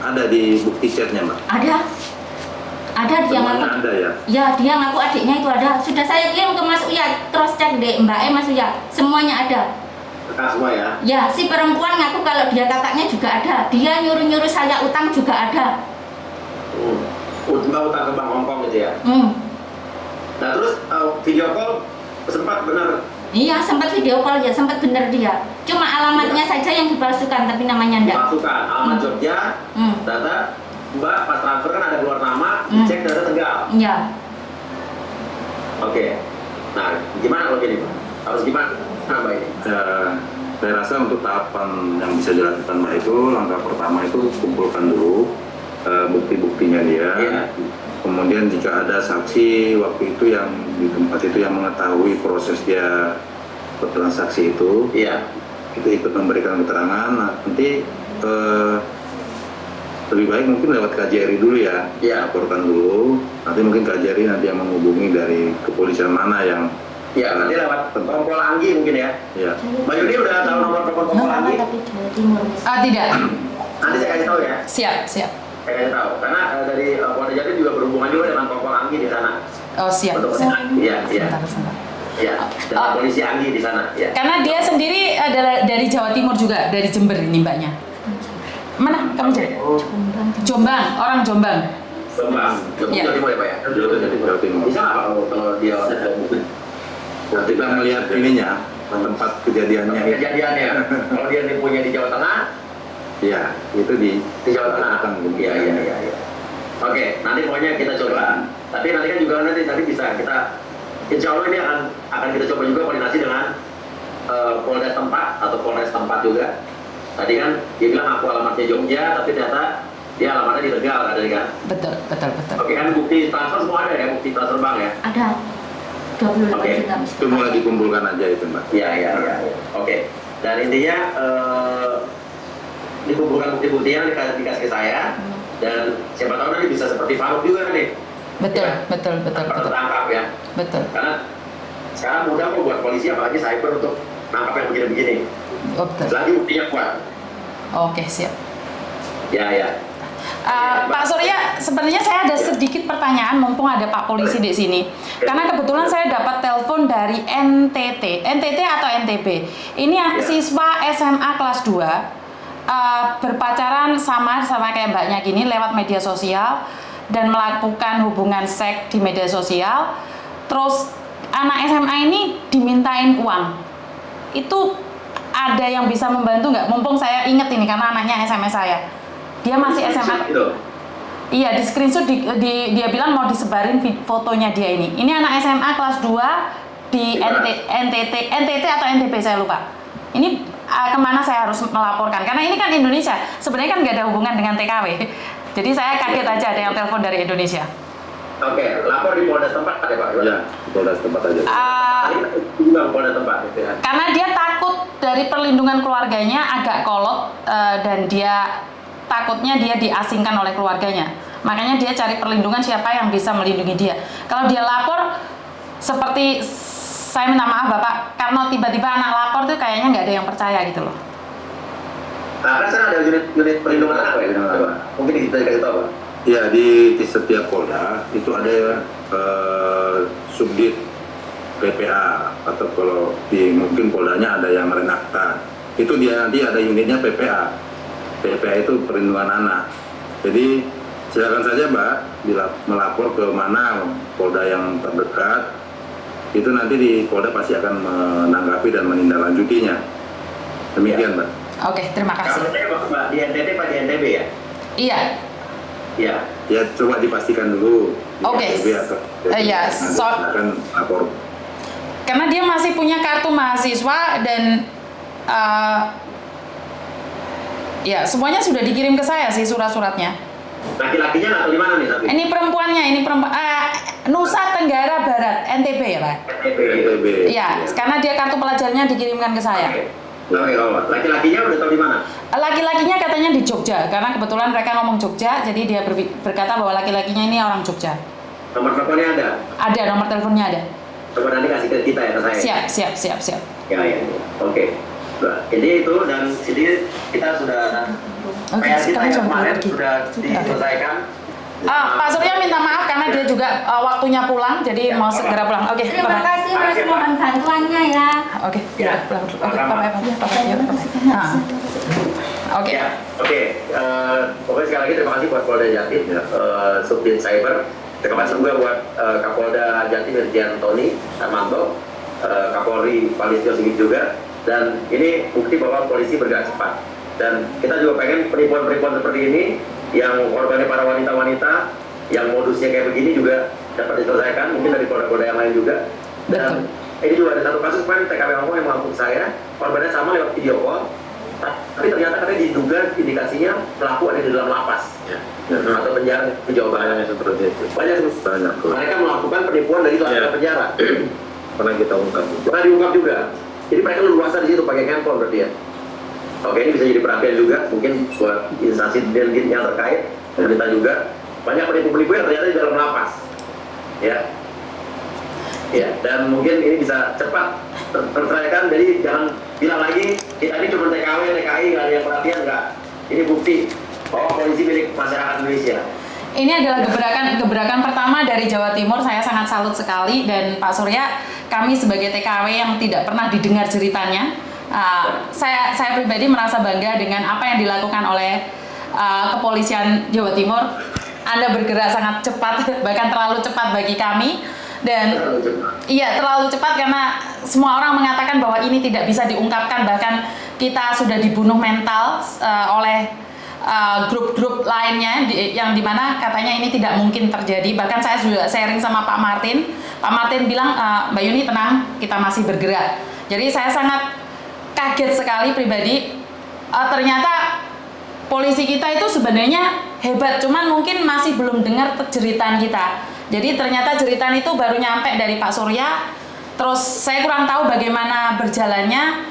ada di bukti chatnya, Mbak? Ada dia Semuanya ngaku. ada ya? Ya, dia ngaku adiknya itu ada. Sudah saya kirim ke Mas Uya, cross check deh Mbak Mas Uya. Semuanya ada. Semua ya. Ya, si perempuan ngaku kalau dia kakaknya juga ada. Dia nyuruh-nyuruh saya utang juga ada. Mbak utang ke Bank Hongkong gitu ya. Nah terus video call sempat benar. Iya, sempat video call ya, sempat bener dia. Cuma alamatnya saja yang dipalsukan, tapi namanya enggak. Masukkan alamat Jogja, data Mbak pas transfer kan ada keluar nama, cek data Tegal. Iya. Oke. Nah, gimana kalau gini Pak? Harus gimana? Mbak ini? Saya rasa untuk tahapan yang bisa dilakukan Mbak itu, langkah pertama itu kumpulkan dulu bukti-buktinya dia. Iya. Kemudian jika ada saksi waktu itu yang di tempat itu yang mengetahui proses dia bertransaksi itu, Iya. itu ikut memberikan keterangan. Nah, nanti lebih baik mungkin lewat KJRI dulu ya, Iya. laporkan dulu. Nanti mungkin KJRI nanti yang menghubungi dari kepolisian mana yang Ya, nanti lewat Kompol Anggi mungkin ya. ya. Mbak Yudi udah tahu nomor telepon Kompol Anggi? Tapi Jawa Timur. Tidak. Nanti saya kasih tahu ya. Siap, siap. saya kasih tahu. Karena dari Polda Jatim juga berhubungan juga dengan Kompol Anggi di sana. Oh siap. Iya. Sebentar. Ya, dengan polisi Anggi di sana. Ya. Karena dia sendiri adalah dari Jawa Timur juga, dari Jember ini mbaknya. Mana kamu jadi? Jombang, orang Jombang. Jombang, Iya. Jawa Timur ya Pak ya? Jawa Timur. Bisa nggak Pak kalau dia Kita melihat ininya, tempat kejadiannya. kejadiannya? Kalau dia punya di Jawa Tengah, Iya, itu di Jawa Tengah. Iya. Oke, nanti pokoknya kita coba. Tapi nanti kan juga nanti bisa kita, insya Allah ini akan kita coba juga koordinasi dengan Polda tempat atau Polres tempat juga. Tadi kan dia bilang aku alamatnya Jogja, tapi ternyata dia alamatnya di Tegal kan? Betul. Oke, kan bukti transfer semua ada ya, bukti transfer bank ya? Ada 28 Oke. juta. Itu mulai dikumpulkan aja itu Mbak. Iya. Oke. Dan intinya dikumpulkan bukti-buktinya dikasih ke saya, dan siapa tahu nanti bisa seperti Faruk juga nih. Betul. Tertangkap ya. Betul. Karena sekarang mudah kok buat polisi apalagi cyber untuk nangkap yang begini-begini. Oh, betul. Selagi buktinya kuat. Oke, siap. Ya. Pak Surya, sebenarnya saya ada sedikit pertanyaan mumpung ada Pak Polisi di sini. Karena kebetulan saya dapat telepon dari NTT atau NTB. Ini siswa SMA kelas 2 berpacaran sama kayak mbaknya gini lewat media sosial dan melakukan hubungan seks di media sosial. Terus anak SMA ini dimintain uang. Itu ada yang bisa membantu nggak? Mumpung saya inget ini karena anaknya SMS saya. Dia masih SMA. Iya, di screenshot dia bilang mau disebarin fotonya dia ini. Ini anak SMA kelas 2 di NTT atau NTB saya lupa. Ini kemana saya harus melaporkan? Karena ini kan Indonesia. Sebenarnya kan nggak ada hubungan dengan TKW. Jadi saya kaget aja ada yang telepon dari Indonesia. Oke, lapor di Polda tempat ada Pak? Iya, di Polda tempat aja. Polda tempat gitu ya. Karena dia takut dari perlindungan keluarganya agak kolot dan dia takutnya dia diasingkan oleh keluarganya. Makanya dia cari perlindungan siapa yang bisa melindungi dia. Kalau dia lapor, seperti saya minta maaf Bapak, karena tiba-tiba anak lapor tuh kayaknya nggak ada yang percaya gitu loh. Nah, kan sana ada unit perlindungan anak ya? Coba, mungkin kita dikasih tahu Pak. Ya, di setiap Polda itu ada subdit PPA, atau kalau mungkin Poldanya ada yang Renakta. Itu dia nanti ada unitnya PPA. PPA itu perlindungan anak. Jadi silakan saja Mbak melapor ke mana Polda yang terdekat. Itu nanti di Polda pasti akan menanggapi dan menindaklanjutinya. Demikian Mbak. Oke, terima kasih. Mbak, di NTT Pak, di NTB ya? Iya. Iya. Ya, coba dipastikan dulu. Oke. Iya, silakan lapor. Karena dia masih punya kartu mahasiswa dan ya semuanya sudah dikirim ke saya sih surat-suratnya. Laki-lakinya atau di mana nih tapi? Ini perempuannya, Nusa Tenggara Barat, NTB ya Pak? NTB. Iya, karena dia kartu pelajarnya dikirimkan ke saya. Oke, laki-lakinya udah tahu di mana? Laki-lakinya katanya di Jogja, karena kebetulan mereka ngomong Jogja, jadi dia berkata bahwa laki-lakinya ini orang Jogja. Nomor teleponnya ada? Ada, nomor teleponnya ada. Coba nanti kasih ke kita ya, ke saya. Siap. Ya. Oke. Jadi itu, dan ini kita sudah PR kita yang kemarin sudah diselesaikan. Pak Surya minta maaf karena dia juga waktunya pulang, jadi mau segera pulang. Oke, Terima bye-bye. kasih Mas, mohon bantuannya ya. Oke, Ya. pulang dulu. Oke, bye-bye. Oke. Ya, oke. Pokoknya sekali lagi terima kasih buat Polda Jatim, Subdit Cyber. Terima kasih juga buat Kapolda Jatim Irjen Tony Armanto, Kapolri Pak Listio Sigit juga. Dan ini bukti bahwa polisi bergerak cepat. Dan kita juga pengen penipuan-penipuan seperti ini yang korbannya para wanita-wanita yang modusnya kayak begini juga dapat diselesaikan, mungkin dari polda-polda yang lain juga. Dan ini juga ada satu kasus kemarin TKP Lampung yang melapor saya, korbannya sama lewat video call, tapi ternyata katanya diduga indikasinya pelaku ada di dalam lapas atau penjara di Jawa Barat. Seperti itu. Banyak. Mereka melakukan penipuan dari dalam penjara. Pernah kita ungkap. Pernah diungkap juga. Jadi mereka leluasa di situ pakai handphone berarti ya. Oke, ini bisa jadi perhatian juga mungkin buat instansi dan yang terkait, pemerintah juga. Banyak penipu-penipu yang ternyata di dalam lapas. Ya, dan mungkin ini bisa cepat terselesaikan. Jadi jangan bilang lagi kita ini cuma TKW, TKI, nggak ada yang perhatian, nggak. Ini bukti Oh, polisi milik masyarakat Indonesia. Ini adalah gebrakan pertama dari Jawa Timur. Saya sangat salut sekali, dan Pak Surya, kami sebagai TKW yang tidak pernah didengar ceritanya, saya pribadi merasa bangga dengan apa yang dilakukan oleh kepolisian Jawa Timur. Anda bergerak sangat cepat, bahkan terlalu cepat bagi kami. Dan iya, terlalu cepat karena semua orang mengatakan bahwa ini tidak bisa diungkapkan, bahkan kita sudah dibunuh mental oleh grup-grup lainnya yang dimana katanya ini tidak mungkin terjadi. Bahkan saya juga sharing sama Pak Martin. Pak Martin bilang, Mbak Yuni tenang, kita masih bergerak. Jadi saya sangat kaget sekali pribadi. Ternyata polisi kita itu sebenarnya hebat, cuman mungkin masih belum dengar jeritan kita. Jadi ternyata jeritan itu baru nyampe dari Pak Surya. Terus saya kurang tahu bagaimana berjalannya.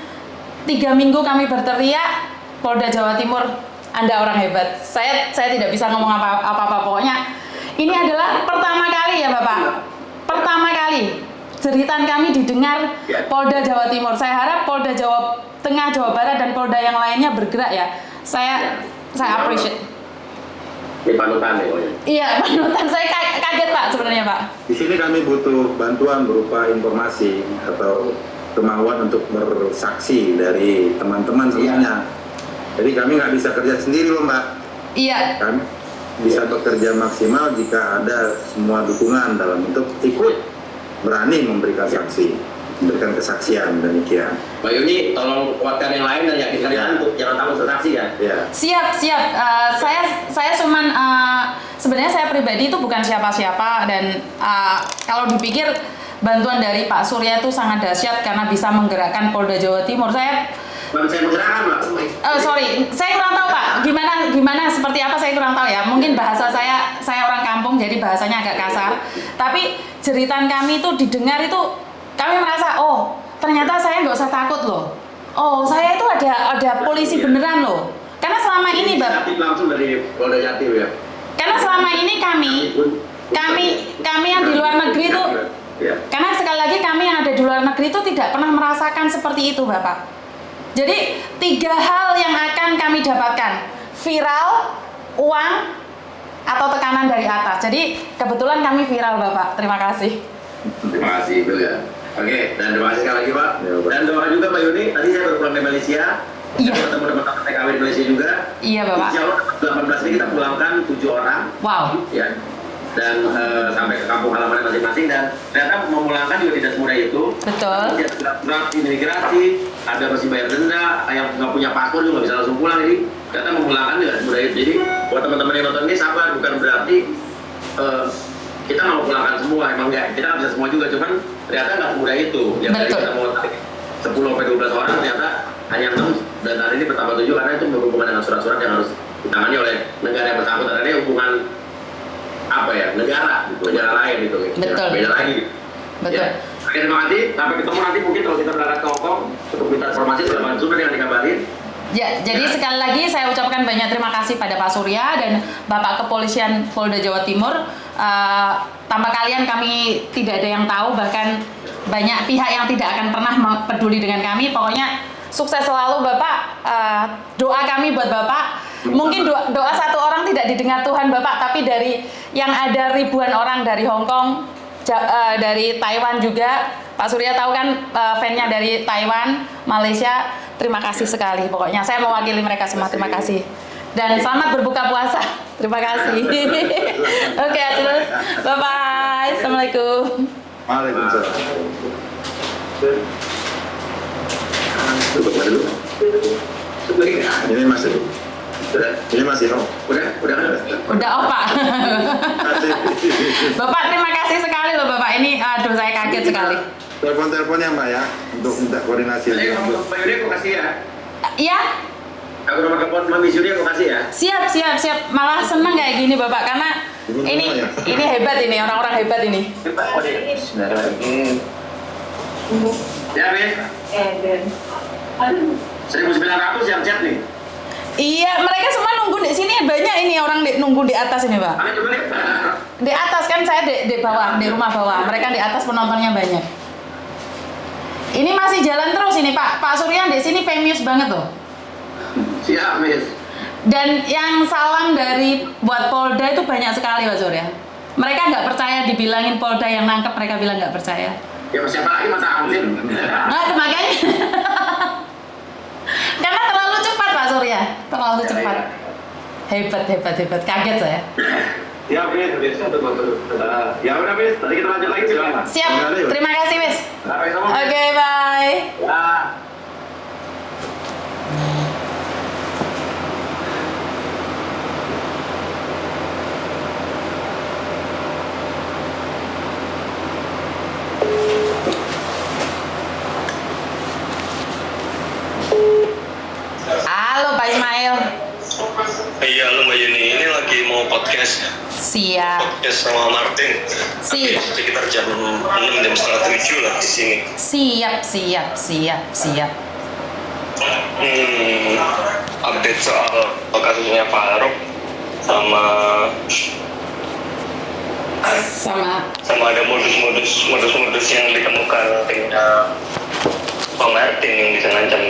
3 minggu kami berteriak, Polda Jawa Timur, Anda orang hebat. Saya tidak bisa ngomong apa-apa. Pokoknya ini adalah pertama kali ya Bapak. Pertama kali jeritan kami didengar Polda Jawa Timur. Saya harap Polda Jawa Tengah, Jawa Barat, dan Polda yang lainnya bergerak ya. Saya appreciate. Ini panutan ya? Iya, panutan. Saya kaget Pak sebenarnya Pak. Di sini kami butuh bantuan berupa informasi atau kemauan untuk bersaksi dari teman-teman semuanya. Jadi kami nggak bisa kerja sendiri loh Mbak. Iya. Kami bisa bekerja maksimal jika ada semua dukungan dalam bentuk ikut berani memberikan saksi, memberikan kesaksian demikian. Mbak Yuni, tolong kuatkan yang lain dan yakinkan yang untuk jangan takut bersaksi ya. Ya. Siap. Saya cuman sebenarnya saya pribadi itu bukan siapa-siapa, dan kalau dipikir bantuan dari Pak Surya itu sangat dahsyat karena bisa menggerakkan Polda Jawa Timur. Bukan saya menggerakkan Mbak. Sorry, saya kurang tahu Pak. Gimana seperti apa saya kurang tahu ya. Mungkin bahasa saya orang kampung jadi bahasanya agak kasar. Tapi jeritan kami itu didengar itu kami merasa, oh ternyata saya nggak usah takut loh. Oh saya itu ada polisi beneran loh. Karena selama ini Bapak. Langsung dari Polda Jatim ya. Karena selama ini kami yang di luar negeri itu, karena sekali lagi kami yang ada di luar negeri itu tidak pernah merasakan seperti itu Bapak. Jadi 3 hal yang akan kami dapatkan: viral, uang, atau tekanan dari atas. Jadi kebetulan kami viral Bapak. Terima kasih. Terima kasih Ibu ya. Oke, dan terima kasih sekali lagi Pak. Dan doa juga Mbak Yuni, tadi saya baru pulang dari Malaysia. Iya. Kita ketemu teman-teman TKW di Malaysia juga. Iya Bapak. Insya Allah 18 ini kita pulangkan 7 orang. Wow. Ya. Dan sampai ke kampung halaman masing-masing, dan ternyata memulangkan juga tidak semudah itu. Betul. Surat imigrasi, ada masih bayar denda, yang nggak punya paspor juga nggak bisa langsung pulang. Jadi ternyata memulangkan juga semudah itu. Jadi buat teman-teman yang nonton ini sabar, bukan berarti kita nggak mau pulangkan semua. Emang nggak, kita nggak bisa semua juga, cuman ternyata nggak semudah itu. Yang tadi kita mau 10-12 orang, ternyata hanya 6, dan hari ini bertambah 7 karena itu berhubungan dengan surat-surat yang harus ditangani oleh negara yang bersangkutan. Ini hubungan apa ya, negara lain gitu. Betul. Beda lagi. Betul. Ya. Oke, terima kasih. Sampai ketemu nanti mungkin kalau kita berangkat ke Hongkong untuk minta informasi sudah langsung yang dikabarin. Ya, jadi sekali lagi saya ucapkan banyak terima kasih pada Pak Surya dan Bapak Kepolisian Polda Jawa Timur. Tanpa kalian kami tidak ada yang tahu, bahkan banyak pihak yang tidak akan pernah peduli dengan kami. Pokoknya sukses selalu Bapak. Doa kami buat Bapak. Mungkin doa satu orang tidak didengar Tuhan Bapak, tapi dari yang ada ribuan orang dari Hong Kong, dari Taiwan juga. Pak Surya tahu kan fan-nya dari Taiwan, Malaysia. Terima kasih sekali. Pokoknya saya mewakili mereka semua. Terima kasih. Dan selamat berbuka puasa. Terima kasih. Oke, bye-bye. Assalamualaikum. Waalaikumsalam. Tutup dulu. Ini masih. Ini masih no. Udah Udah Pak. Bapak terima kasih sekali loh Bapak, ini aduh saya kaget sekali. Telepon-teleponnya Mbak ya, untuk minta koordinasi. Saya ngomong Mbak Yuni aku kasih ya. Iya. Aku nomor telepon Mbak Yuni aku kasih ya. Siap. Malah seneng kayak gini Bapak, karena ini hebat ini, orang-orang hebat ini. Ya, Bis. 1.900 yang chat nih. Iya, mereka semua nunggu di sini, banyak ini orang nunggu di atas ini Pak. Coba nih. Di atas kan, saya di bawah, di rumah bawah. Mereka di atas penontonnya banyak. Ini masih jalan terus ini Pak. Pak Surya di sini famous banget loh. Siap, Miss. Dan yang salam dari buat Polda itu banyak sekali Pak Surya. Mereka nggak percaya dibilangin Polda yang nangkep, mereka bilang nggak percaya. Ya siapa lagi Mas Amsin? Nah, makanya. Karena terlalu cepat Pak Surya, terlalu cepat. Hebat, kaget saya. Ya Bis, ya udah Bis, tadi kita lanjut lagi silakan. Siap, terima kasih Wis. Sampai ketemu. Oke, bye. Ya. Halo Pak Ismail. Iya, halo Mbak Yuni, ini lagi mau podcast Siap. sama Martin. Tapi Siap. sekitar jam 6, jam setengah 7 lah di sini. Siap. Update soal kasusnya Pak Arok sama ada modus yang ditemukan oleh Pak Martin yang bisa ngancam